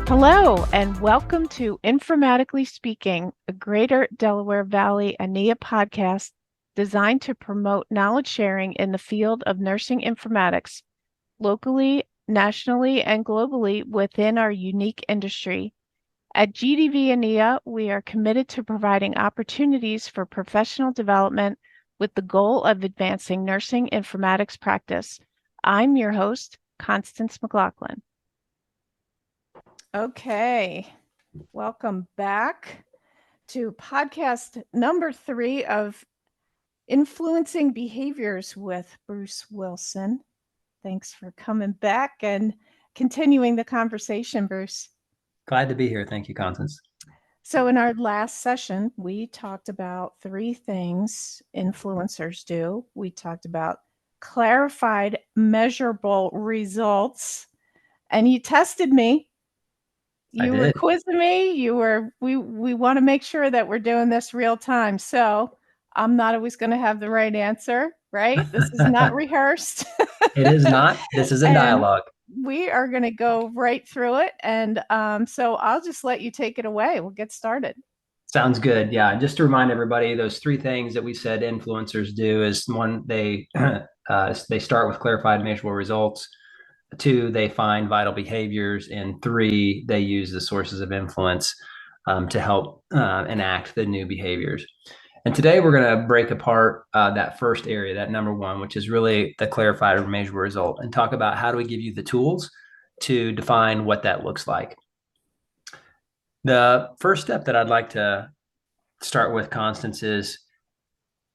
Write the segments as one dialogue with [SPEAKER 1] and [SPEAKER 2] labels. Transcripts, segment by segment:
[SPEAKER 1] Hello, and welcome to Informatically Speaking, a Greater Delaware Valley ANIA podcast designed to promote knowledge sharing in the field of nursing informatics, locally, nationally, and globally within our unique industry. At GDV ANIA, we are committed to providing opportunities for professional development with the goal of advancing nursing informatics practice. I'm your host, Constance McLaughlin. Okay, welcome back to podcast number 3 of Influencing Behaviors with Bruce Wilson. Thanks for coming back and continuing the conversation, Bruce.
[SPEAKER 2] Glad to be here. Thank you, Constance.
[SPEAKER 1] So in our last session, we talked about 3 things influencers do. We talked about clarified measurable results, and you tested me. You were quizzing me. We want to make sure that we're doing this real time. So I'm not always going to have the right answer, right? This is not rehearsed.
[SPEAKER 2] It is not. This is a dialogue.
[SPEAKER 1] We are going to go right through it. And so I'll just let you take it away. We'll get started.
[SPEAKER 2] Sounds good. Yeah. Just to remind everybody, those 3 things that we said influencers do is 1, they start with clarified measurable results. 2, they find vital behaviors, and 3, they use the sources of influence to help enact the new behaviors. And today we're going to break apart that first area, that number 1, which is really the clarified or measurable result, and talk about how do we give you the tools to define what that looks like. The first step that I'd like to start with, Constance, is,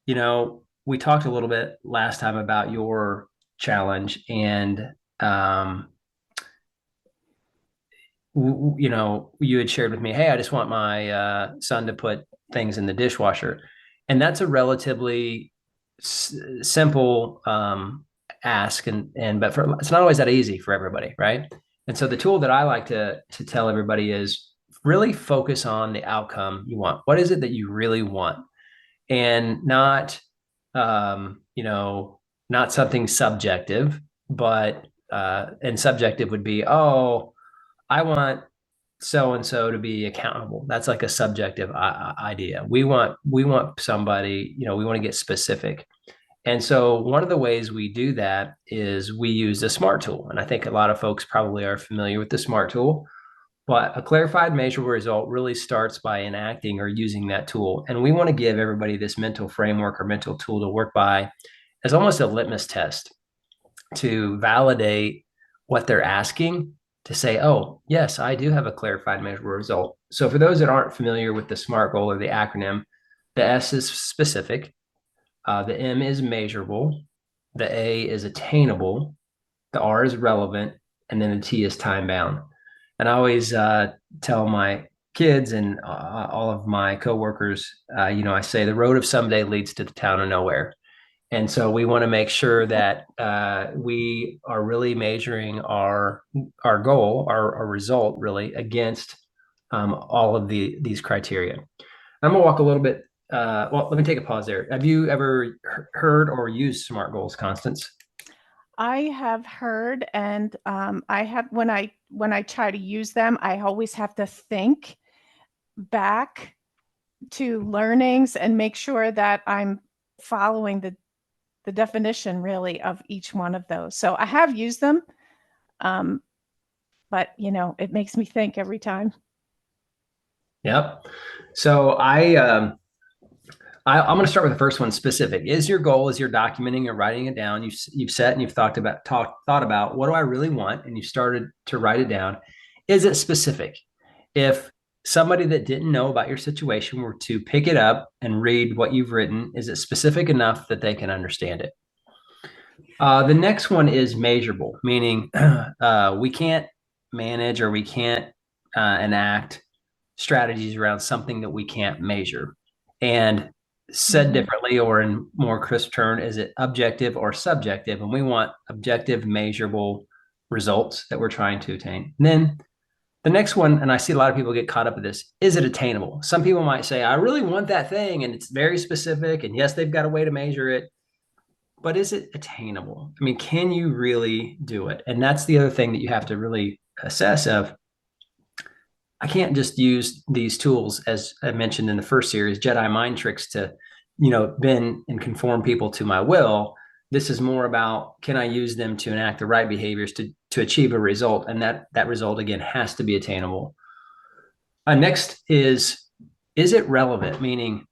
[SPEAKER 2] we talked a little bit last time about your challenge, and you had shared with me, hey, I just want my son to put things in the dishwasher. And that's a relatively simple ask, but it's not always that easy for everybody, right? And so the tool that I like to tell everybody is really focus on the outcome you want. What is it that you really want? And not something subjective, but and subjective would be, oh, I want so-and-so to be accountable. That's like a subjective idea. We want somebody, we want to get specific. And so one of the ways we do that is we use the SMART tool. And I think a lot of folks probably are familiar with the SMART tool, but a clarified measurable result really starts by enacting or using that tool. And we want to give everybody this mental framework or mental tool to work by as almost a litmus test to validate what they're asking, to say, oh, yes, I do have a clarified measurable result. So for those that aren't familiar with the SMART goal or the acronym, the S is specific, the M is measurable, the A is attainable, the R is relevant, and then the T is time bound. And I always tell my kids and all of my coworkers, I say the road of someday leads to the town of nowhere. And so we want to make sure that we are really measuring our goal, our result, really against all of these criteria. I'm going to walk a little bit. Let me take a pause there. Have you ever heard or used SMART goals, Constance?
[SPEAKER 1] I have heard, and I have when I try to use them, I always have to think back to learnings and make sure that I'm following the definition really of each one of those. So I have used them, but it makes me think every time.
[SPEAKER 2] Yep. So I'm going to start with the first one, specific. Is your goal, as you're documenting or writing it down, you've set and you've thought about what do I really want, and you started to write it down. Is it specific? If somebody that didn't know about your situation were to pick it up and read what you've written, is it specific enough that they can understand it? The next one is measurable, meaning we can't manage or we can't enact strategies around something that we can't measure. And said differently, or in more crisp term, is it objective or subjective? And we want objective, measurable results that we're trying to attain. And then the next one, and I see a lot of people get caught up with this, is it attainable? Some people might say, I really want that thing, and it's very specific. And yes, they've got a way to measure it, but is it attainable? I mean, can you really do it? And that's the other thing that you have to really assess of. I can't just use these tools, as I mentioned in the first series, Jedi mind tricks to, bend and conform people to my will. This is more about, can I use them to enact the right behaviors to achieve a result? And that result, again, has to be attainable. Next is it relevant? Meaning,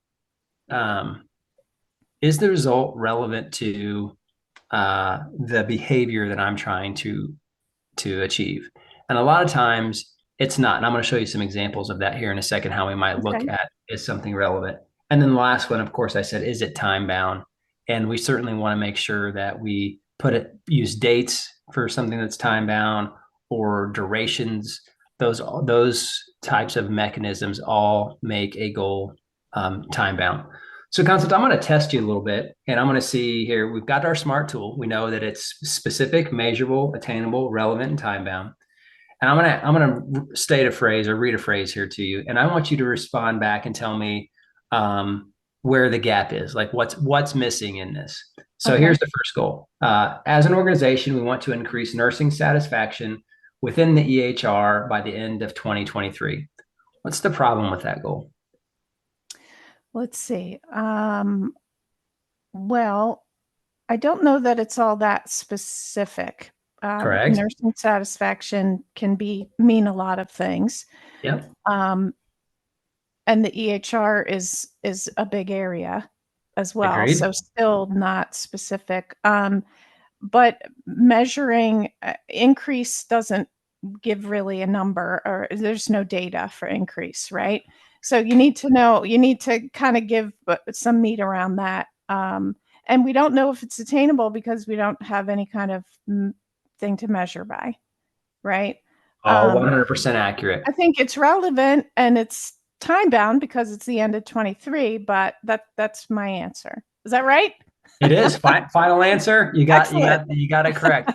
[SPEAKER 2] is the result relevant to the behavior that I'm trying to achieve? And a lot of times it's not. And I'm going to show you some examples of that here in a second, how we might look
[SPEAKER 1] Okay.
[SPEAKER 2] at is something relevant. And then the last one, of course, I said, is it time bound? And we certainly want to make sure that we use dates for something that's time bound, or durations. Those types of mechanisms all make a goal time bound. So, Concept, I'm going to test you a little bit, and I'm going to see here. We've got our SMART tool. We know that it's specific, measurable, attainable, relevant, and time bound. And I'm gonna state a phrase or read a phrase here to you, and I want you to respond back and tell me where the gap is, like what's missing in this. So
[SPEAKER 1] Okay.
[SPEAKER 2] here's the first goal. As an organization, we want to increase nursing satisfaction within the EHR by the end of 2023. What's the problem with that goal?
[SPEAKER 1] Let's see. Well, I don't know that it's all that specific.
[SPEAKER 2] Correct.
[SPEAKER 1] Nursing satisfaction can mean a lot of things.
[SPEAKER 2] Yep.
[SPEAKER 1] Um, and the EHR is a big area as well,
[SPEAKER 2] Agreed.
[SPEAKER 1] so still not specific. But measuring increase doesn't give really a number, or there's no data for increase, right? So you need to kind of give some meat around that. And we don't know if it's attainable because we don't have any kind of thing to measure by, right?
[SPEAKER 2] All 100% accurate.
[SPEAKER 1] I think it's relevant and it's time bound because it's the end of 23, but that's my answer. Is that right?
[SPEAKER 2] It is. Final answer.
[SPEAKER 1] Excellent.
[SPEAKER 2] You got it correct.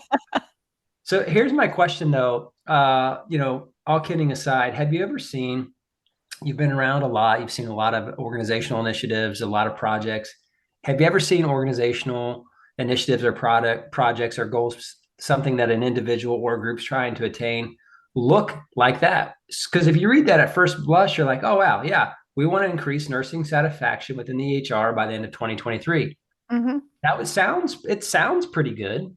[SPEAKER 2] So here's my question though. All kidding aside, have you ever seen, you've been around a lot, you've seen a lot of organizational initiatives, a lot of projects. Have you ever seen organizational initiatives or projects or goals, something that an individual or group's trying to attain, look like that? Because if you read that at first blush, you're like, oh, wow, yeah, we want to increase nursing satisfaction within the EHR by the end of 2023.
[SPEAKER 1] Mm-hmm.
[SPEAKER 2] It sounds pretty good.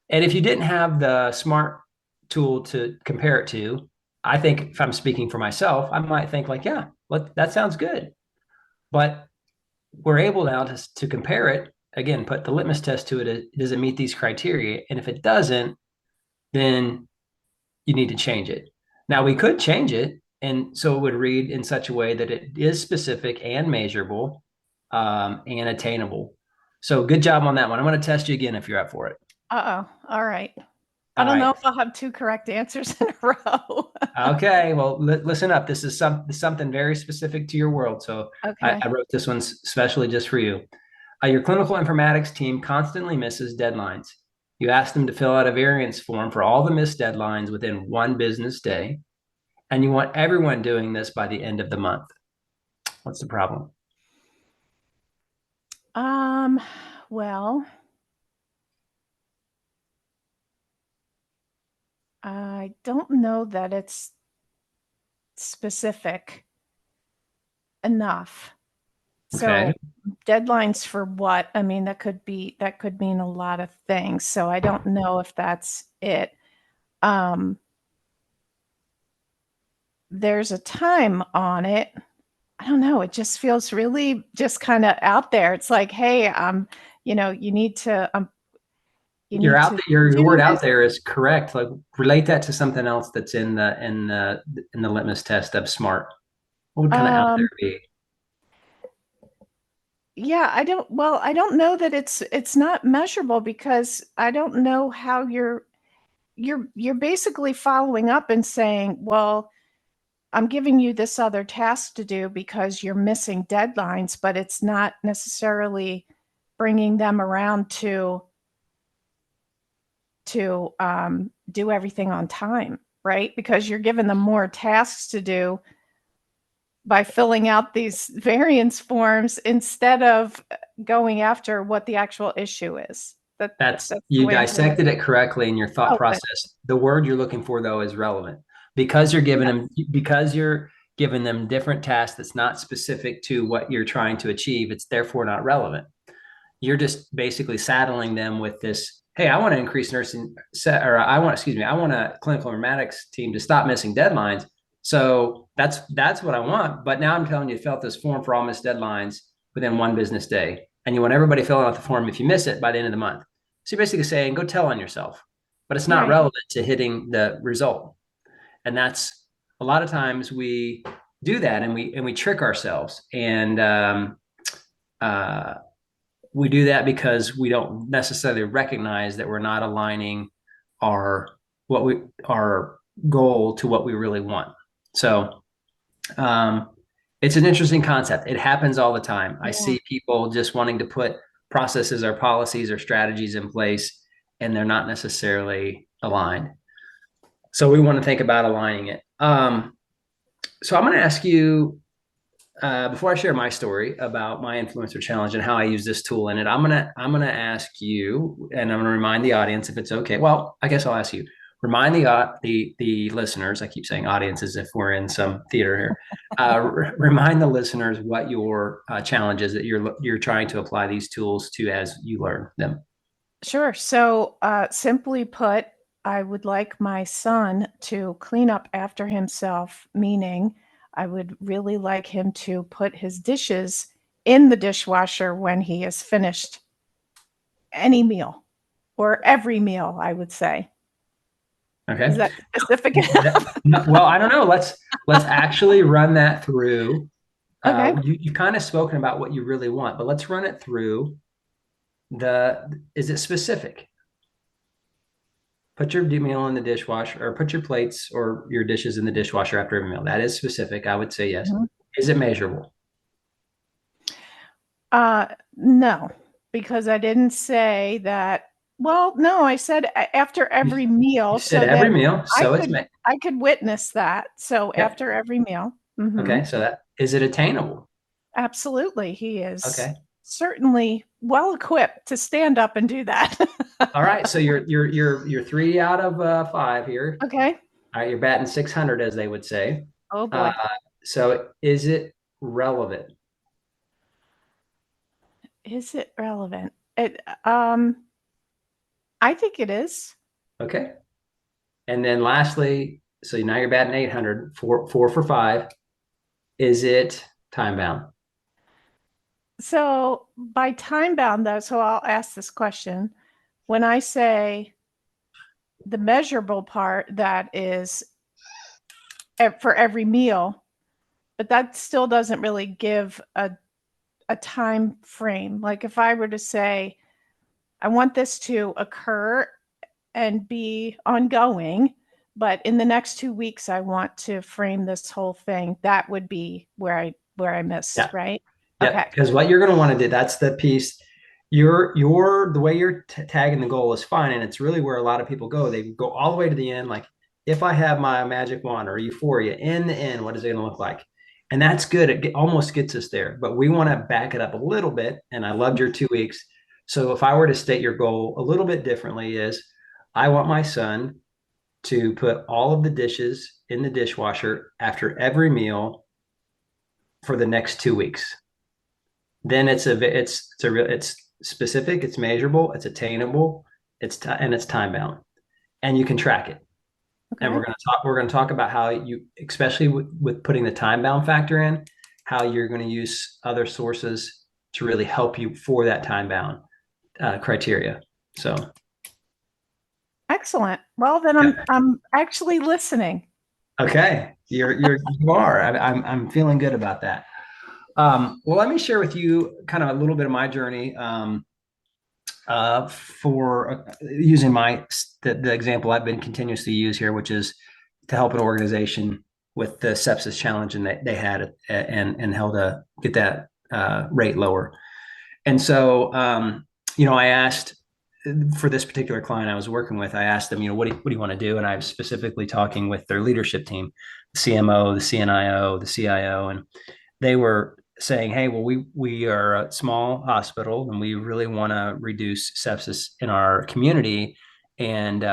[SPEAKER 2] And if you didn't have the SMART tool to compare it to, I think if I'm speaking for myself, I might think like, yeah, that sounds good. But we're able now to compare it again, put the litmus test to it. Does it meet these criteria? And if it doesn't, then you need to change it. Now we could change it. And so it would read in such a way that it is specific and measurable and attainable. So good job on that one. I'm going to test you again if you're up for it.
[SPEAKER 1] Uh-oh. All right. I
[SPEAKER 2] All
[SPEAKER 1] don't know
[SPEAKER 2] right.
[SPEAKER 1] if I'll have two correct answers in a row.
[SPEAKER 2] Okay. Well, listen up. This is something very specific to your world. So
[SPEAKER 1] Okay.
[SPEAKER 2] I wrote this one specially just for you. Your clinical informatics team constantly misses deadlines. You ask them to fill out a variance form for all the missed deadlines within one business day, and you want everyone doing this by the end of the month. What's the problem?
[SPEAKER 1] Well, I don't know that it's specific enough.
[SPEAKER 2] Okay.
[SPEAKER 1] So deadlines for what? I mean, that could mean a lot of things. So I don't know if that's it. There's a time on it. I don't know. It just feels really just kind of out there. It's like, hey, you need to
[SPEAKER 2] You're out there, your
[SPEAKER 1] do
[SPEAKER 2] word
[SPEAKER 1] this.
[SPEAKER 2] out there is correct. Like relate that to something else that's in the litmus test of SMART. What would kind of out there
[SPEAKER 1] Um,
[SPEAKER 2] be?
[SPEAKER 1] yeah, I don't know that it's not measurable because I don't know how you're basically following up and saying, well, I'm giving you this other task to do because you're missing deadlines, but it's not necessarily bringing them around to do everything on time, right? Because you're giving them more tasks to do by filling out these variance forms instead of going after what the actual issue is.
[SPEAKER 2] That's,
[SPEAKER 1] That's the
[SPEAKER 2] you
[SPEAKER 1] way I hear it.
[SPEAKER 2] dissected it correctly in your thought
[SPEAKER 1] Oh, good.
[SPEAKER 2] process. The word you're looking for though is relevant, because you're giving them different tasks that's not specific to what you're trying to achieve. It's therefore not relevant. You're just basically saddling them with this, hey, I want to increase nursing or I want a clinical informatics team to stop missing deadlines. So that's what I want. But now I'm telling you, fill out this form for all missed deadlines within one business day. And you want everybody filling out the form if you miss it by the end of the month. So you're basically saying, go tell on yourself. But it's not
[SPEAKER 1] Right.
[SPEAKER 2] relevant to hitting the result. And that's, a lot of times we do that, and we trick ourselves. And uh, we do that because we don't necessarily recognize that we're not aligning our our goal to what we really want. So it's an interesting concept. It happens all the time. I
[SPEAKER 1] Yeah.
[SPEAKER 2] see people just wanting to put processes or policies or strategies in place, and they're not necessarily aligned. So we want to think about aligning it. So I'm going to ask you, before I share my story about my influencer challenge and how I use this tool in it, I'm gonna ask you, and I'm gonna remind the audience, if it's okay. Well, I guess I'll ask you. Remind the listeners. I keep saying audience as if we're in some theater here. Remind the listeners what your challenge is that you're trying to apply these tools to as you learn them.
[SPEAKER 1] Sure. So, simply put, I would like my son to clean up after himself, meaning I would really like him to put his dishes in the dishwasher when he has finished any meal or every meal, I would say. Is
[SPEAKER 2] Okay.
[SPEAKER 1] that specific enough?
[SPEAKER 2] Well, I don't know. Let's actually run that through.
[SPEAKER 1] Okay.
[SPEAKER 2] You've kind of spoken about what you really want, but let's run it through. Is it specific? Put your meal in the dishwasher, or put your plates or your dishes in the dishwasher after every meal. That is specific. I would say yes.
[SPEAKER 1] Mhm.
[SPEAKER 2] Is it measurable?
[SPEAKER 1] No, because I didn't say that. Well, no, I said after every
[SPEAKER 2] You
[SPEAKER 1] meal,
[SPEAKER 2] said
[SPEAKER 1] so
[SPEAKER 2] every
[SPEAKER 1] then
[SPEAKER 2] meal,
[SPEAKER 1] I
[SPEAKER 2] so it's
[SPEAKER 1] could I could witness that. So
[SPEAKER 2] yep.
[SPEAKER 1] after every meal,
[SPEAKER 2] Okay, so that is it attainable?
[SPEAKER 1] absolutely, he is
[SPEAKER 2] Okay.
[SPEAKER 1] certainly well equipped to stand up and do that.
[SPEAKER 2] All right. So you're 3 out of 5 here.
[SPEAKER 1] Okay.
[SPEAKER 2] All right, you're batting 600, as they would say.
[SPEAKER 1] Oh
[SPEAKER 2] Uh,
[SPEAKER 1] boy,
[SPEAKER 2] so is it relevant?
[SPEAKER 1] is it relevant? I think it is.
[SPEAKER 2] Okay. And then lastly, so now you're batting 800, four for five. Is it time bound?
[SPEAKER 1] So by time bound though, so I'll ask this question. When I say the measurable part, that is for every meal, but that still doesn't really give a time frame. Like if I were to say, I want this to occur and be ongoing, but in the next 2 weeks, I want to frame this whole thing. That would be where I missed,
[SPEAKER 2] Yeah.
[SPEAKER 1] right?
[SPEAKER 2] Yeah,
[SPEAKER 1] Okay.
[SPEAKER 2] because what you're going to want to do, that's the piece. The way you're tagging the goal is fine, and it's really where a lot of people go. They go all the way to the end. Like, if I have my magic wand or euphoria in the end, what is it going to look like? And that's good. Almost gets us there, but we want to back it up a little bit. And I loved your 2 weeks. So if I were to state your goal a little bit differently, is I want my son to put all of the dishes in the dishwasher after every meal for the next 2 weeks. Then it's specific, it's measurable, it's attainable, and it's time bound, and you can track it. And
[SPEAKER 1] Okay.
[SPEAKER 2] we're going to talk about how you, especially with putting the time bound factor in, how you're going to use other sources to really help you for that time bound criteria. So
[SPEAKER 1] Excellent. Well, then
[SPEAKER 2] yeah.
[SPEAKER 1] I'm actually listening.
[SPEAKER 2] Okay, you are. I'm feeling good about that. Well, let me share with you kind of a little bit of my journey. For using the example I've been continuously use here, which is to help an organization with the sepsis challenge, and they had and how to get that rate lower. And so, I asked for this particular client I was working with, I asked them, what do you want to do? And I was specifically talking with their leadership team, the CMO, the CNIO, the CIO, and they were saying, hey, well, we are a small hospital and we really want to reduce sepsis in our community. And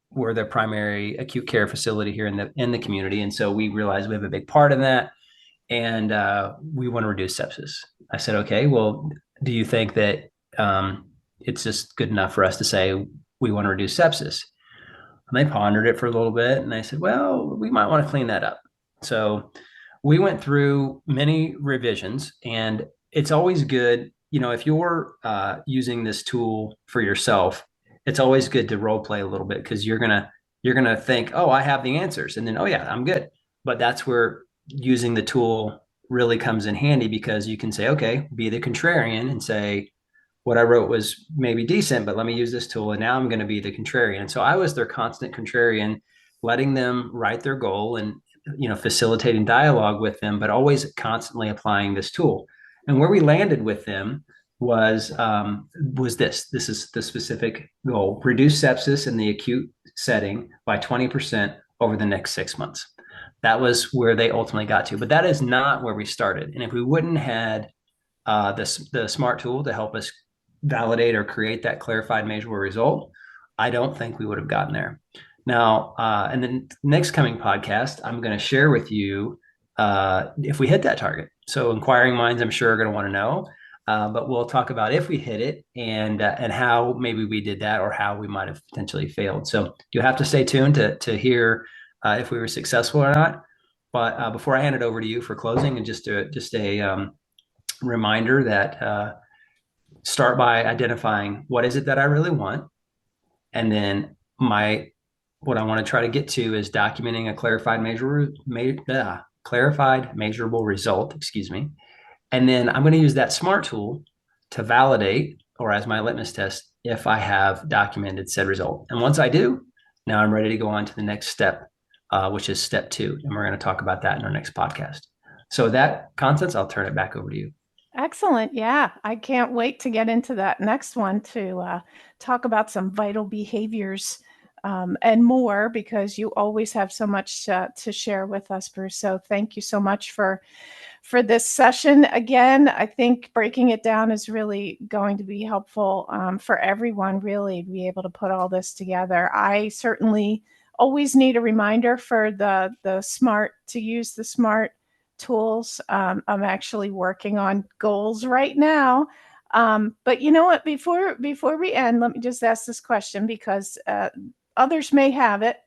[SPEAKER 2] we're the primary acute care facility here in the community. And so we realize we have a big part in that. And we want to reduce sepsis. I said, okay, well, do you think that it's just good enough for us to say we want to reduce sepsis? And they pondered it for a little bit and they said, well, we might want to clean that up. So we went through many revisions, and it's always good, if you're using this tool for yourself, it's always good to role play a little bit because you're gonna think, oh, I have the answers, and then, oh yeah, I'm good. But that's where using the tool really comes in handy because you can say, okay, be the contrarian and say, what I wrote was maybe decent, but let me use this tool. And now I'm going to be the contrarian. So I was their constant contrarian, letting them write their goal and, facilitating dialogue with them, but always constantly applying this tool. And where we landed with them was this. This is the specific goal: reduce sepsis in the acute setting by 20% over the next 6 months. That was where they ultimately got to, but that is not where we started. And if we wouldn't had the smart tool to help us validate or create that clarified measurable result, I don't think we would have gotten there. Now, in the next coming podcast, I'm going to share with you if we hit that target. So inquiring minds, I'm sure, are going to want to know, but we'll talk about if we hit it and how maybe we did that or how we might have potentially failed. So you have to stay tuned to hear if we were successful or not. But before I hand it over to you for closing, and just a reminder that start by identifying what is it that I really want, and then what I want to try to get to is documenting a clarified measurable result. Excuse me, and then I'm going to use that smart tool to validate, or as my litmus test, if I have documented said result. And once I do, now I'm ready to go on to the next step, which is step 2, and we're going to talk about that in our next podcast. So that, Constance, I'll turn it back over to you.
[SPEAKER 1] Excellent. Yeah, I can't wait to get into that next one to talk about some vital behaviors and more, because you always have so much to share with us, Bruce. So thank you so much for this session. Again, I think breaking it down is really going to be helpful for everyone, really, to be able to put all this together. I certainly always need a reminder for the smart, to use the smart tools. I'm actually working on goals right now. But you know what, before we end, let me just ask this question, because others may have it.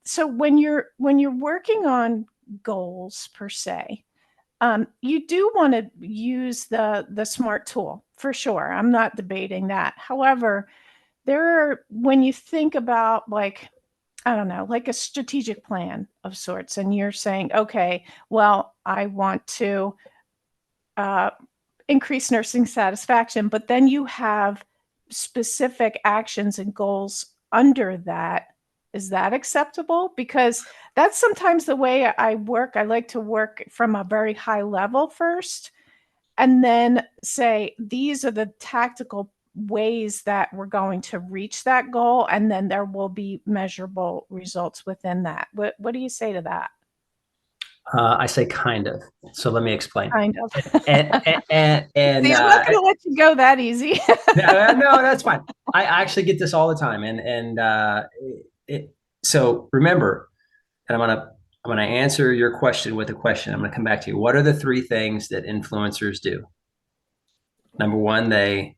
[SPEAKER 1] So when you're working on goals per se, you do want to use the smart tool for sure. I'm not debating that. However, when you think about, like, I don't know, like a strategic plan of sorts, and you're saying, okay, well, I want to increase nursing satisfaction, but then you have specific actions and goals under that. Is that acceptable? Because that's sometimes the way I work. I like to work from a very high level first, and then say, these are the tactical ways that we're going to reach that goal, and then there will be measurable results within that. What do you say to that?
[SPEAKER 2] I say kind of. So let me explain.
[SPEAKER 1] Kind of.
[SPEAKER 2] And
[SPEAKER 1] See, I'm not going to let you go that easy.
[SPEAKER 2] no, that's fine. I actually get this all the time, so remember, and I'm gonna answer your question with a question. I'm gonna come back to you. What are the 3 things that influencers do? Number 1, they.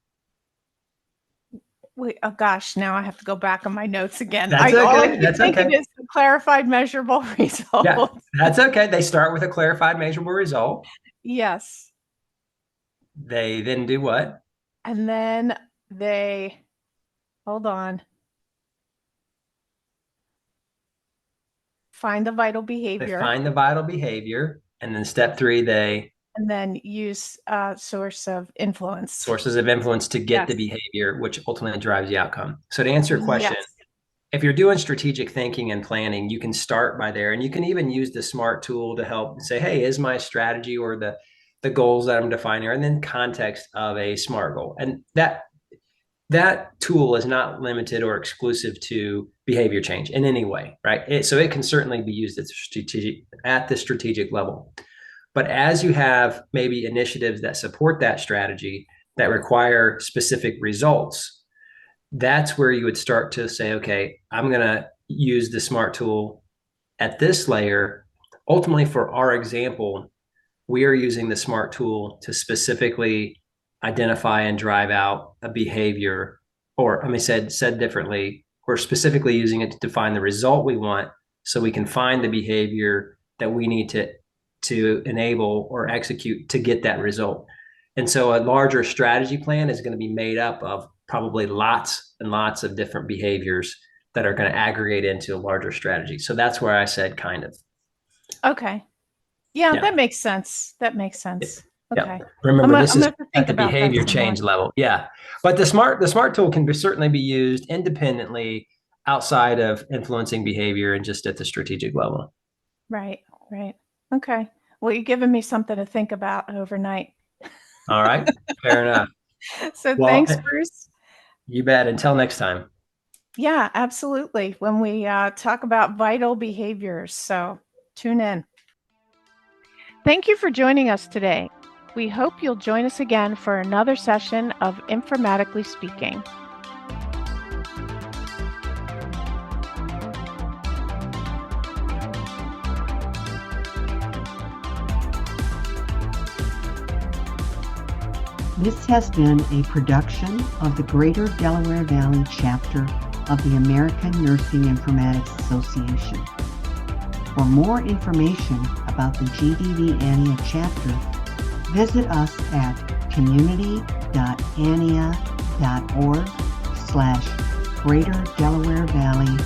[SPEAKER 1] Wait, oh gosh, now I have to go back on my notes again.
[SPEAKER 2] That's
[SPEAKER 1] All I
[SPEAKER 2] okay.
[SPEAKER 1] keep
[SPEAKER 2] That's
[SPEAKER 1] thinking
[SPEAKER 2] okay.
[SPEAKER 1] is the clarified measurable results.
[SPEAKER 2] Yeah, that's okay. They start with a clarified measurable result.
[SPEAKER 1] Yes.
[SPEAKER 2] They then do what?
[SPEAKER 1] And then they, hold on, find the vital
[SPEAKER 2] They
[SPEAKER 1] behavior,
[SPEAKER 2] find the vital behavior, and then step 3, they
[SPEAKER 1] and then use source of influence.
[SPEAKER 2] sources of influence to get
[SPEAKER 1] Yes.
[SPEAKER 2] the behavior, which ultimately drives the outcome. So to answer your question,
[SPEAKER 1] Yes.
[SPEAKER 2] if you're doing strategic thinking and planning, you can start by there, and you can even use the smart tool to help say, hey, is my strategy or the goals that I'm defining are in the context of a smart goal. And that that tool is not limited or exclusive to behavior change in any way, right? So it can certainly be used at the strategic level. But as you have maybe initiatives that support that strategy that require specific results, that's where you would start to say, okay, I'm going to use the SMART tool at this layer. Ultimately, for our example, we are using the SMART tool to specifically identify and drive out a behavior, or I mean, said differently, we're specifically using it to define the result we want, so we can find the behavior that we need to enable or execute to get that result. And so a larger strategy plan is going to be made up of probably lots and lots of different behaviors that are going to aggregate into a larger strategy. So that's where I said kind of.
[SPEAKER 1] Okay. Yeah, that makes sense. That makes sense. Okay.
[SPEAKER 2] Yeah. Remember, this is at the
[SPEAKER 1] about
[SPEAKER 2] behavior change level. Yeah. But the SMART tool can certainly be used independently outside of influencing behavior and just at the strategic level.
[SPEAKER 1] Right. Right. Okay. Well, you're giving me something to think about overnight.
[SPEAKER 2] All right. Fair enough.
[SPEAKER 1] So thanks, Bruce.
[SPEAKER 2] You bet. Until next time.
[SPEAKER 1] Yeah, absolutely. When we talk about vital behaviors. So tune in. Thank you for joining us today. We hope you'll join us again for another session of Informatically Speaking.
[SPEAKER 3] This has been a production of the Greater Delaware Valley chapter of the American Nursing Informatics Association. For more information about the GDV ANIA chapter, visit us at community.ania.org/Greater Delaware Valley